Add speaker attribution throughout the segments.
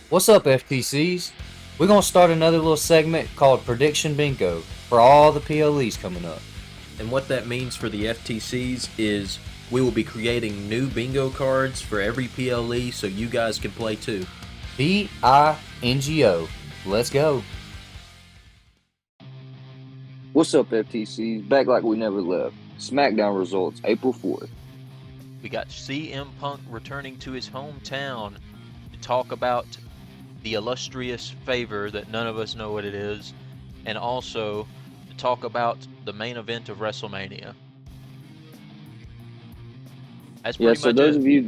Speaker 1: What's up, FTCs? We're going to start another little segment called Prediction Bingo for all the PLEs coming up.
Speaker 2: And what that means for the FTCs is we will be creating new bingo cards for every PLE so you guys can play too.
Speaker 1: BINGO. Let's go.
Speaker 3: What's up, FTCs? Back like we never left. Smackdown results April 4th.
Speaker 4: We got CM Punk returning to his hometown to talk about the illustrious favor that none of us know what it is, and also to talk about the main event of WrestleMania. That's pretty
Speaker 3: So
Speaker 4: much
Speaker 3: those
Speaker 4: it.
Speaker 3: of you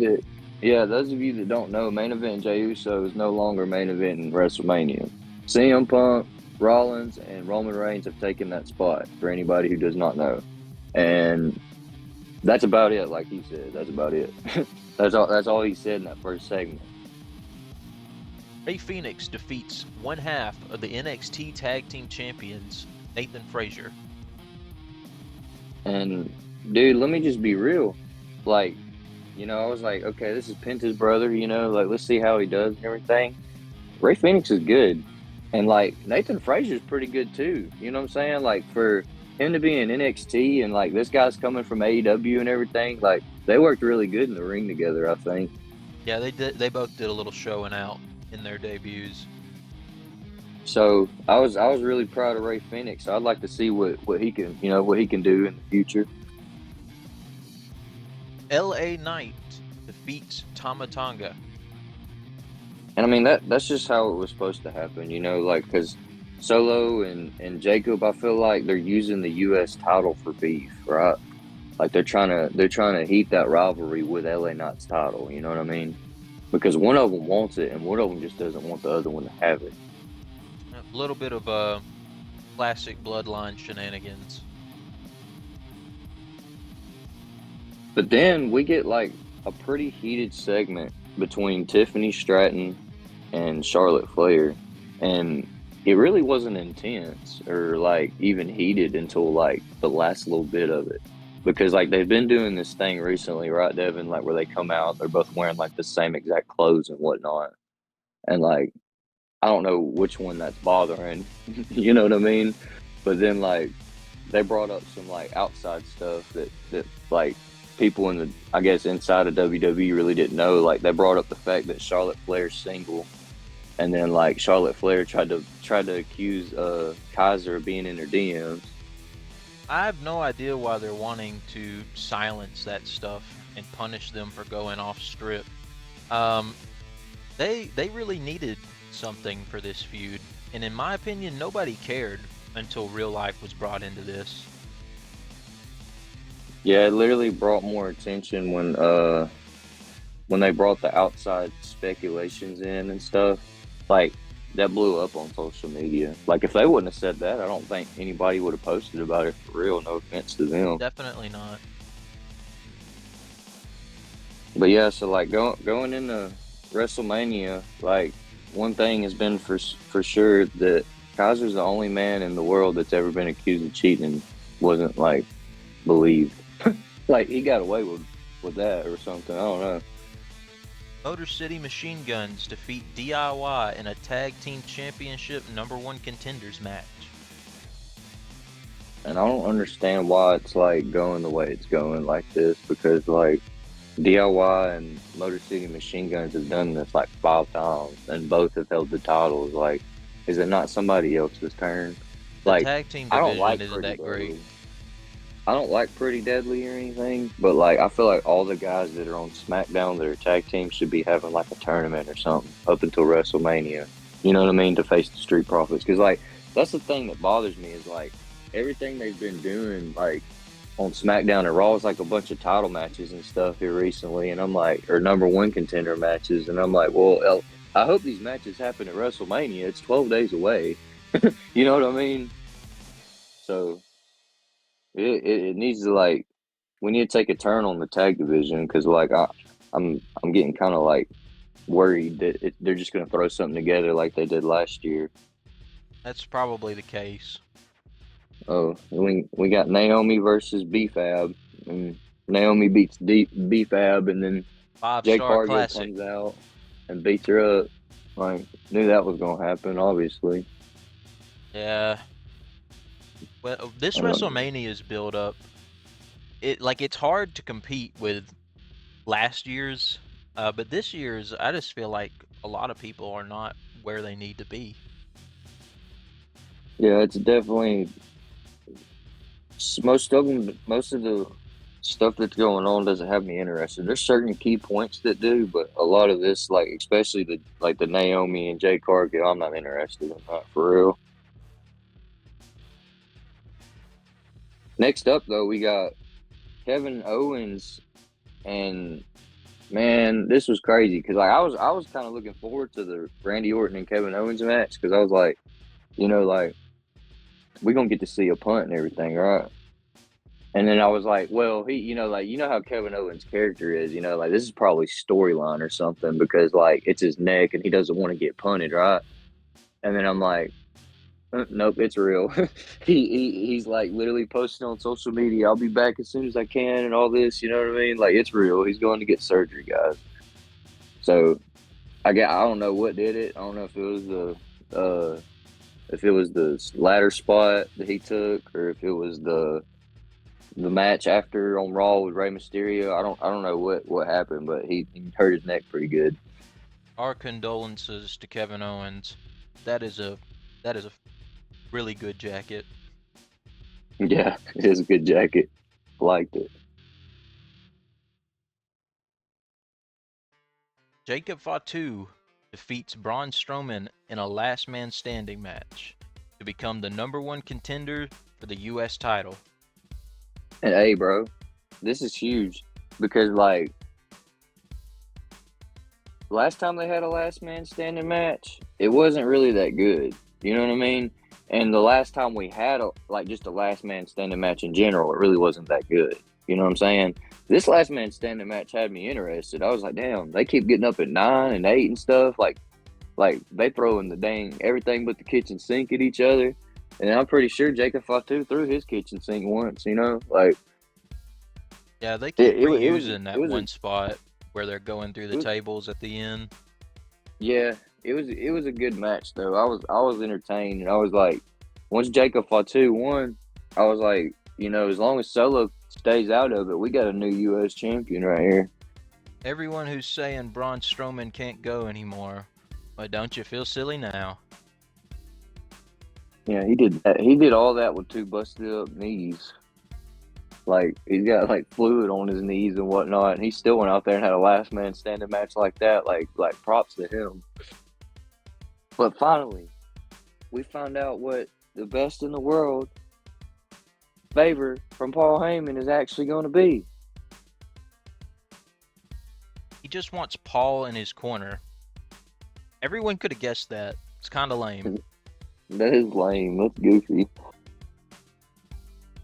Speaker 3: that don't know, main event Jey Uso is no longer main event in WrestleMania. CM Punk, Rollins, and Roman Reigns have taken that spot for anybody who does not know. And that's about it, like he said. That's about it. That's all he said in that first segment.
Speaker 4: Rey Fenix defeats one half of the NXT Tag Team Champions, Nathan Frazier.
Speaker 3: And dude, let me just be real. Like, I was like, okay, this is Penta's brother, like let's see how he does and everything. Rey Fenix is good. And like Nathan Frazier's pretty good too. You know what I'm saying? Like for him to be in NXT and like this guy's coming from AEW and everything, like they worked really good in the ring together, I think.
Speaker 4: Yeah, they both did a little showing out in their debuts.
Speaker 3: So I was really proud of Rey Fenix. I'd like to see what he can do in the future.
Speaker 4: LA Knight defeats Tama Tonga.
Speaker 3: And I mean that's just how it was supposed to happen, like because Solo and Jacob, I feel like they're using the U.S. title for beef, right? Like they're trying to heat that rivalry with LA Knight's title. You know what I mean? Because one of them wants it, and one of them just doesn't want the other one to have it.
Speaker 4: A little bit of classic bloodline shenanigans.
Speaker 3: But then we get like a pretty heated segment between Tiffany Stratton and Charlotte Flair, and it really wasn't intense or like even heated until like the last little bit of it. Because like they've been doing this thing recently, right, Devin? Like where they come out, they're both wearing like the same exact clothes and whatnot. And like I don't know which one that's bothering, you know what I mean? But then like they brought up some like outside stuff that like people in the I guess inside of WWE really didn't know. Like they brought up the fact that Charlotte Flair's single, and then like Charlotte Flair tried to accuse Kaiser of being in her DMs.
Speaker 4: I have no idea why they're wanting to silence that stuff and punish them for going off strip. They really needed something for this feud, and in my opinion, nobody cared until real life was brought into this.
Speaker 3: Yeah, it literally brought more attention when they brought the outside speculations in and stuff. Like that blew up on social media. Like if they wouldn't have said that, I don't think anybody would have posted about it for real. No offense to them.
Speaker 4: Definitely not.
Speaker 3: But yeah, so like going into WrestleMania, like one thing has been for sure that Kaiser's the only man in the world that's ever been accused of cheating and wasn't like believed. Like he got away with that or something. I don't know.
Speaker 4: Motor City Machine Guns defeat DIY in a Tag Team Championship #1 contenders match.
Speaker 3: And I don't understand why it's like going the way it's going like this, because like DIY and Motor City Machine Guns have done this like 5 times and both have held the titles. Like, is it not somebody else's turn?
Speaker 4: The
Speaker 3: Like,
Speaker 4: tag team
Speaker 3: I don't
Speaker 4: division
Speaker 3: like
Speaker 4: isn't
Speaker 3: Pretty
Speaker 4: that great.
Speaker 3: Deadly. I don't like Pretty Deadly or anything, but like I feel like all the guys that are on SmackDown that are tag teams should be having like a tournament or something up until WrestleMania. You know what I mean? To face the Street Profits, because like that's the thing that bothers me is like everything they've been doing like on SmackDown and Raw is like a bunch of title matches and stuff here recently, and I'm like, or #1 contender matches, and I'm like, well, I hope these matches happen at WrestleMania. It's 12 days away. You know what I mean? So it needs to like we need to take a turn on the tag division, because like I'm getting kind of like worried that they're just going to throw something together like they did last year.
Speaker 4: That's probably the case.
Speaker 3: Oh, we got Naomi versus B-Fab, and Naomi beats B-Fab, and then Jake
Speaker 4: Five-star
Speaker 3: Cargill
Speaker 4: classic.
Speaker 3: comes out and beats her up. Like, knew that was gonna happen, obviously.
Speaker 4: Yeah. Well, this WrestleMania's build up. It's hard to compete with last year's, but this year's, I just feel like a lot of people are not where they need to be.
Speaker 3: Yeah, it's definitely most of the stuff that's going on doesn't have me interested. There's certain key points that do, but a lot of this, like especially the Naomi and Jay Cargill, I'm not interested in that for real. Next up, though, we got Kevin Owens, and man, this was crazy because like I was kind of looking forward to the Randy Orton and Kevin Owens match because I was like, like we're gonna get to see a punt and everything, right? And then I was like, well, he, like how Kevin Owens' character is, like this is probably storyline or something because like it's his neck and he doesn't want to get punted, right? And then I'm like, nope, it's real. He's like literally posting on social media, I'll be back as soon as I can and all this, you know what I mean? Like it's real. He's going to get surgery, guys. So I don't know what did it. I don't know if it was the ladder spot that he took or if it was the match after on Raw with Rey Mysterio. I don't know what happened, but he hurt his neck pretty good.
Speaker 4: Our condolences to Kevin Owens. That is a really good jacket.
Speaker 3: Yeah, it is a good jacket. I liked it.
Speaker 4: Jacob Fatu defeats Braun Strowman in a last man standing match to become the #1 contender for the U.S. title.
Speaker 3: And hey, bro, this is huge because like last time they had a last man standing match, it wasn't really that good. You know what I mean? And the last time we had just a last man standing match in general, it really wasn't that good. You know what I'm saying? This last man standing match had me interested. I was like, damn, they keep getting up at 9 and 8 and stuff. Like they throwing the dang everything but the kitchen sink at each other. And I'm pretty sure Jacob Fatu threw his kitchen sink once, like.
Speaker 4: Yeah, they keep reusing that one spot where they're going through the tables at the end. Yeah,
Speaker 3: it was a good match though. I was entertained, and I was like, once Jacob Fatu won, I was like, as long as Solo stays out of it, we got a new U.S. champion right here.
Speaker 4: Everyone who's saying Braun Strowman can't go anymore, but don't you feel silly now?
Speaker 3: Yeah, he did that. He did all that with 2 busted up knees. Like, he's got, like, fluid on his knees and whatnot, and he still went out there and had a last man standing match like that. Like props to him. But finally, we found out what the best in the world favor from Paul Heyman is actually going to be.
Speaker 4: He just wants Paul in his corner. Everyone could have guessed that. It's kind of lame.
Speaker 3: That is lame. That's goofy.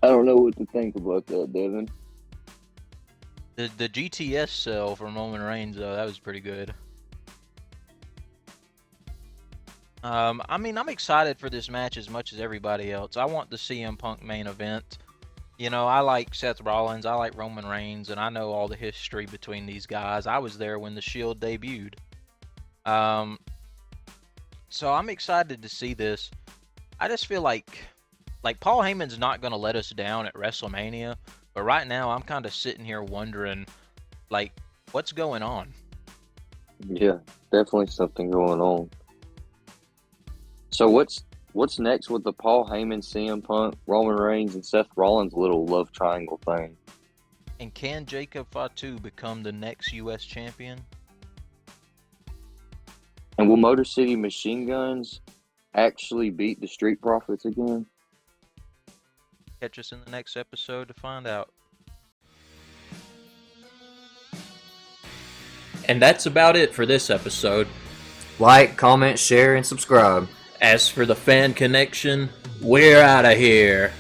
Speaker 3: I don't know what to think about that, Devin.
Speaker 4: The GTS sell from Roman Reigns, though, that was pretty good. I mean, I'm excited for this match as much as everybody else. I want the CM Punk main event. I like Seth Rollins, I like Roman Reigns, and I know all the history between these guys. I was there when the Shield debuted. So I'm excited to see this. I just feel like Paul Heyman's not going to let us down at WrestleMania, but right now I'm kind of sitting here wondering, what's going on?
Speaker 3: Yeah, definitely something going on. So what's next with the Paul Heyman, CM Punk, Roman Reigns, and Seth Rollins little love triangle thing?
Speaker 4: And can Jacob Fatu become the next U.S. champion?
Speaker 3: And will Motor City Machine Guns actually beat the Street Profits again?
Speaker 4: Catch us in the next episode to find out.
Speaker 2: And that's about it for this episode.
Speaker 1: Like, comment, share, and subscribe.
Speaker 2: As for the fan connection, we're out of here.